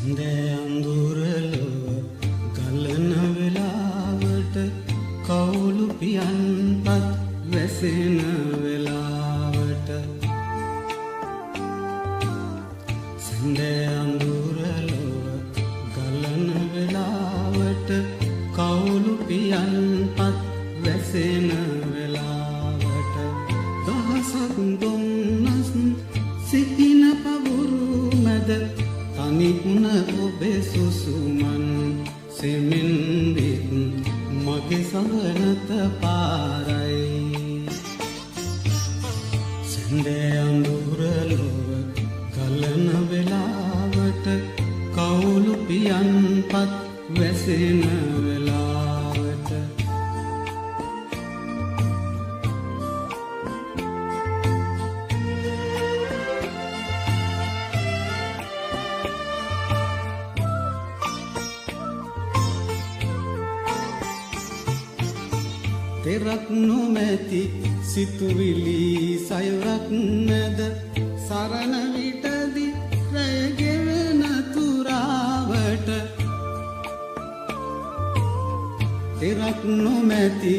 සඳේ අඳුරලොව ගලන වෙලාවට කවුළු පියන්පත් වැසෙන වෙලාවට සඳේ අඳුරලොව ගලන වෙලාවට කවුළු පියන්පත් වැසෙන වෙලාවට දහසක් දුම්නස් සිහින පවුරු මැද තනිවුණ ඔබේ සුසුමන් සෙමෙන්දිත් මගේ සවනත පාරයි සඳේ අඳුරලොව ගලන වෙලාවට කවුළු පියන්පත් වැසෙන වෙලාවට තෙරක් නොමැති සිතුවිලි සයුරක් මැද සරණ විටදි රැය ගෙවෙන තුරාවට තෙරක් නොමැති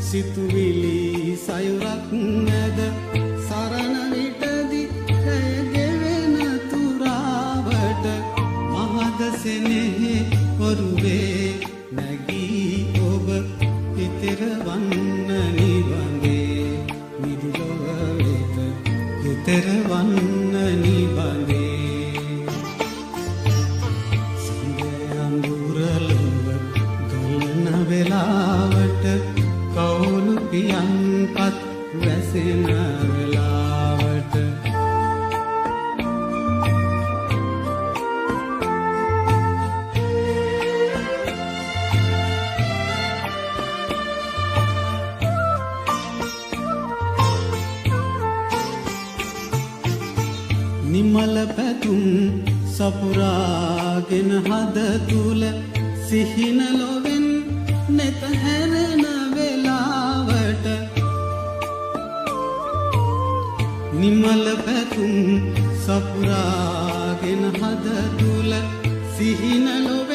සිතුවිලි සයුරක් මැද සරණ විටදි රැය ගෙවෙන තුරාවට මහද සෙනෙහි ඔරුවේ නැගී ඔබ හිතරවන්න නිබඳේ නිදුලොව වෙත හිතරවන්න නිබඳේ සඳේ අඳුරලොව ගලන වෙලාවට කවුළු පියන්පත් වැසෙන වෙලාවට නිමල පැතුම් සපුරාගෙන හද තුල සිහින ලොවෙන් නෙත හැරෙන වෙලාවට නිමල පැතුම් සපුරාගෙන හද තුල සිහින ලොවෙන්